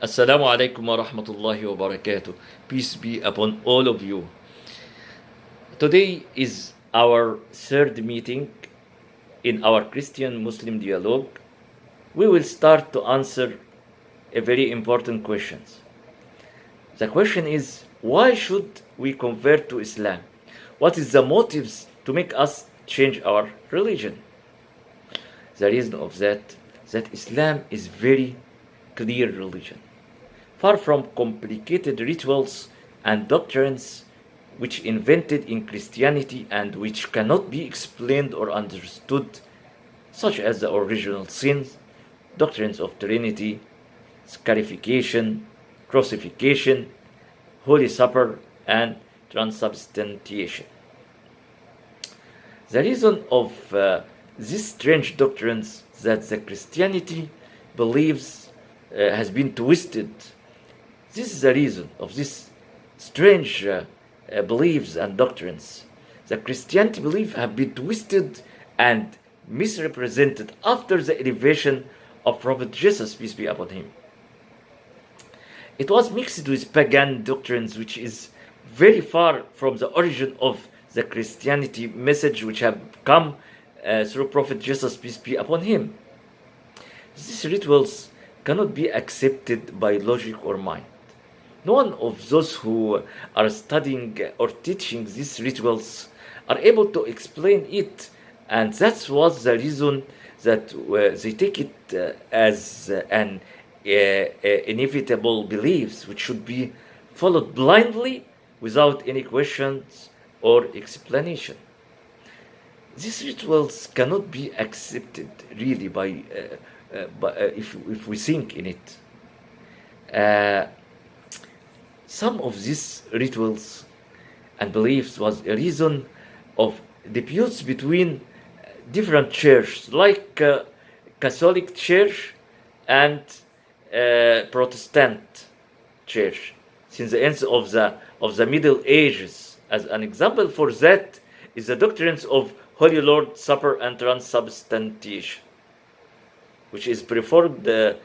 Assalamu alaikum wa rahmatullahi wa barakatuh. Peace be upon all of you. Today is our third meeting in our Christian Muslim dialogue. We will start to answer a very important question. The question is, why should we convert to Islam? What is the motives to make us change our religion? The reason of that Islam is very clear religion, far from complicated rituals and doctrines which invented in Christianity and which cannot be explained or understood, such as the original sins, doctrines of Trinity, scarification, crucifixion, Holy Supper, and transubstantiation. The reason of these strange doctrines that the Christianity believes has been twisted. This is the reason of these strange beliefs and doctrines. The Christianity belief have been twisted and misrepresented after the elevation of Prophet Jesus, peace be upon him. It was mixed with pagan doctrines, which is very far from the origin of the Christianity message which have come through Prophet Jesus, peace be upon him. These rituals cannot be accepted by logic or mind. No one of those who are studying or teaching these rituals are able to explain it, and that was the reason that they take it as an inevitable beliefs which should be followed blindly without any questions or explanation. These rituals cannot be accepted really by if we think in it. Some of these rituals and beliefs was a reason of disputes between different churches, like Catholic Church and Protestant Church, since the end of the Middle Ages. As an example for that is the doctrines of Holy Lord Supper and transubstantiation, which is preferred. The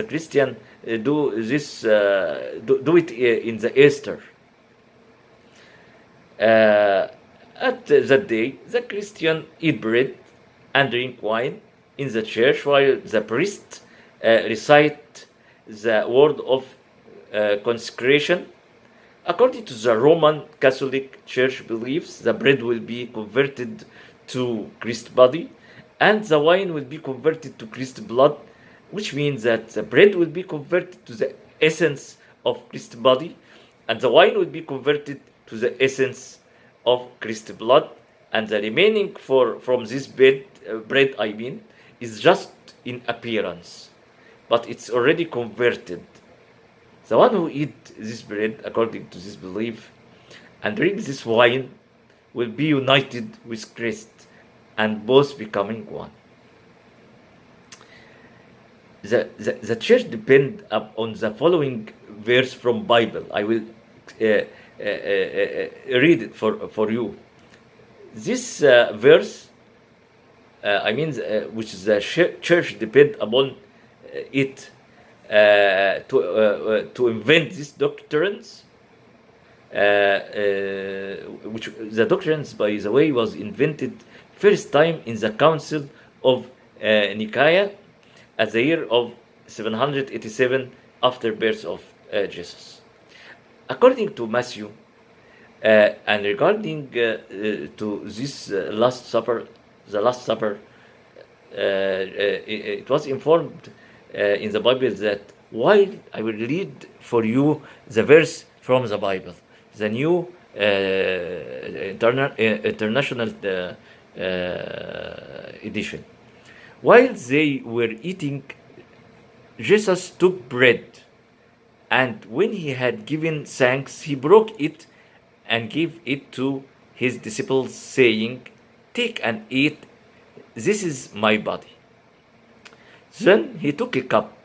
Christian do this do it in the Easter. At that day, the Christian eat bread and drink wine in the church while the priest recite the word of consecration. According to the Roman Catholic Church beliefs, the bread will be converted to Christ's body and the wine will be converted to Christ's blood, which means that the bread will be converted to the essence of Christ's body and the wine will be converted to the essence of Christ's blood, and the remaining from this bread is just in appearance, but it's already converted. The one who eats this bread according to this belief and drinks this wine will be united with Christ and both becoming one. The church depend on the following verse from Bible. I will read it for you. This verse, which the church depend upon it to invent these doctrines, which the doctrines, by the way, was invented first time in the Council of Nicaea at the year of 787 after birth of Jesus. According to Matthew, and regarding to this Last Supper, it was informed in the Bible that while I will read for you the verse from the Bible, the new international edition. While they were eating, Jesus took bread, and when he had given thanks, he broke it and gave it to his disciples, saying, "Take and eat, this is my body." Then he took a cup,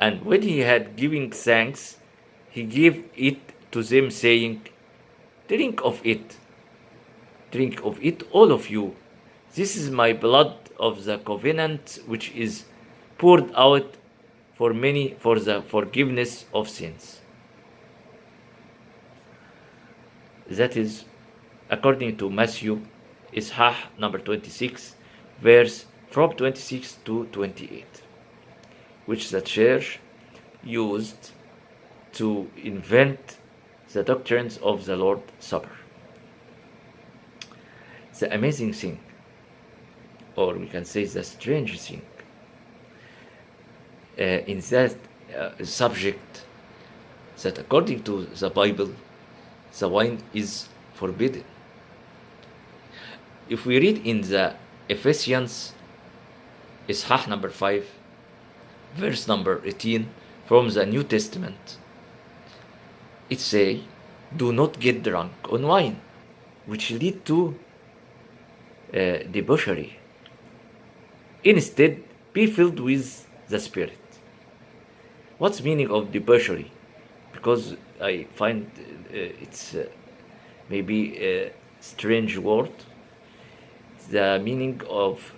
and when he had given thanks, he gave it to them, saying, "Drink of it, all of you. This is my blood of the covenant, which is poured out for many for the forgiveness of sins. That is according to Matthew, Ishah number 26, verse from 26 to 28, which the church used to invent the doctrines of the Lord's Supper. The amazing thing, or we can say the strange thing, in that subject, that according to the Bible, the wine is forbidden. If we read in the Ephesians, Ishah number 5, verse number 18, from the New Testament, it say, do not get drunk on wine, which lead to debauchery. Instead, be filled with the Spirit. What's the meaning of debauchery? Because I find it's maybe a strange word. The meaning of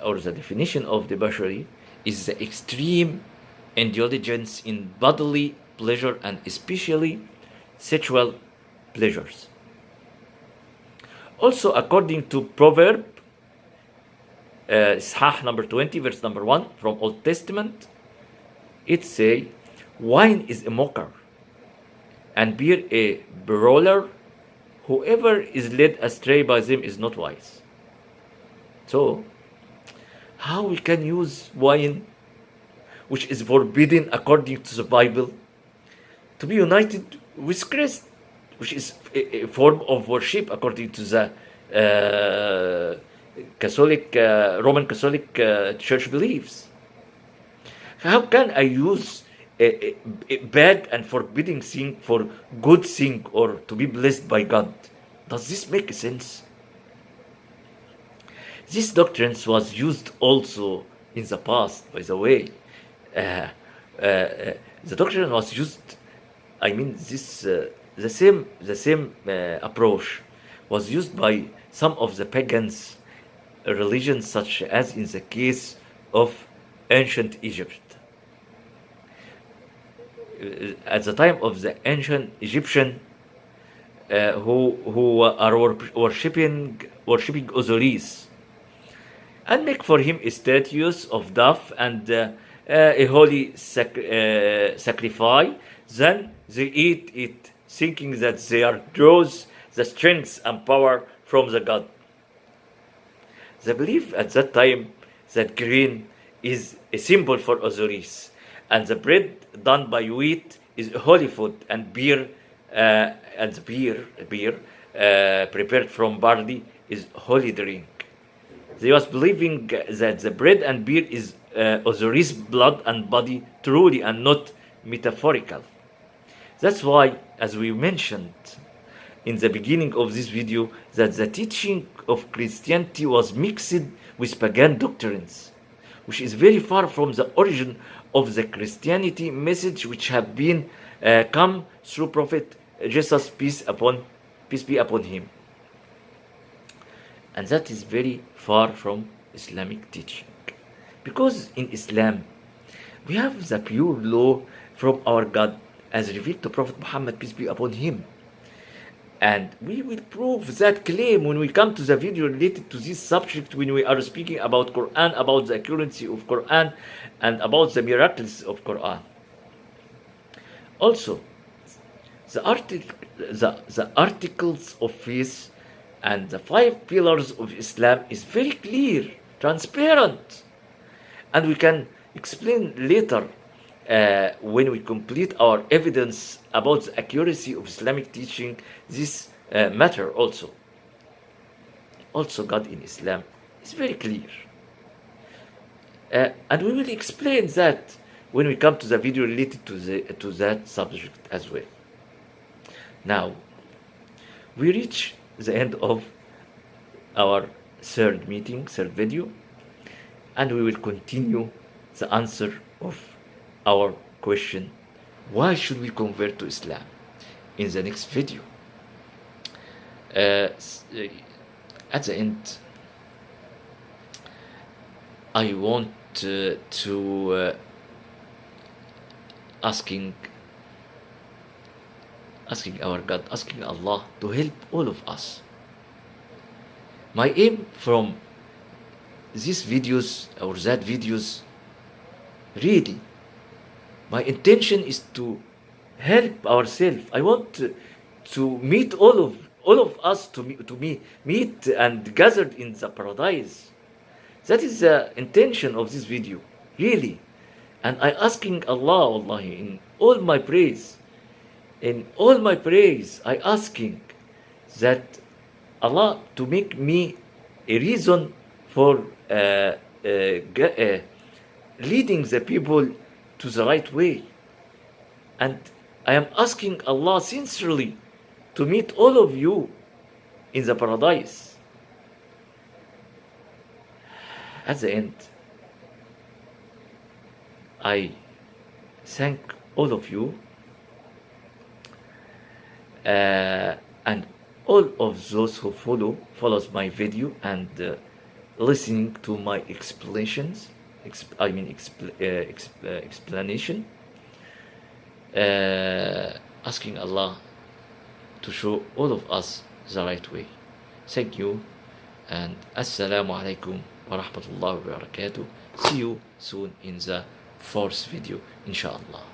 or the definition of debauchery is the extreme indulgence in bodily pleasure and especially sexual pleasures. Also, according to Proverb, Ishah number 20, verse number 1 from Old Testament, it say, wine is a mocker, and beer a brawler. Whoever is led astray by them is not wise. So, how we can use wine, which is forbidden according to the Bible, to be united with Christ, which is a form of worship according to the Catholic, Roman Catholic Church beliefs. How can I use a bad and forbidding thing for good thing or to be blessed by God? Does this make sense? This doctrine was used also in the past, by the way. The doctrine was used, I mean, this the same approach was used by some of the pagans religions, such as in the case of ancient Egypt. At the time of the ancient Egyptian, who are worshipping Osiris, and make for him a statue of dove and a holy sacrifice. Then they eat it, thinking that they are draws the strength and power from the god. They believe at that time that grain is a symbol for Osiris, and the bread done by wheat is a holy food, and beer prepared from barley is holy drink. They was believing that the bread and beer is Osiris' blood and body, truly and not metaphorical. That's why, as we mentioned in the beginning of this video, that the teaching of Christianity was mixed with pagan doctrines, which is very far from the origin of the Christianity message, which have been come through Prophet Jesus, peace be upon him. And that is very far from Islamic teaching. Because in Islam, we have the pure law from our God as revealed to Prophet Muhammad, peace be upon him. And we will prove that claim when we come to the video related to this subject, when we are speaking about Quran, about the accuracy of Quran, and about the miracles of Quran. Also, the articles of faith and the 5 pillars of Islam is very clear, transparent, and we can explain later when we complete our evidence about the accuracy of Islamic teaching this matter also. Also, God in Islam is very clear, and we will explain that when we come to the video related to that subject as well. Now, we reach the end of our third video, and we will continue the answer of our question, why should we convert to Islam, in the next video. At the end, I want to asking our God, asking Allah to help all of us. My aim from these videos or that videos, really, my intention is to help ourselves. I want to meet all of us meet and gathered in the paradise. That is the intention of this video, really. And I asking Allah, wallahi, in all my praise, I asking that Allah to make me a reason for leading the people to the right way. And I am asking Allah sincerely to meet all of you in the paradise. At the end, I thank all of you and all of those who follows my video and listening to my explanations. Explanation. Asking Allah to show all of us the right way. Thank you, and Assalamu alaikum wa rahmatullahi wa barakatuh. See you soon in the fourth video, inshallah.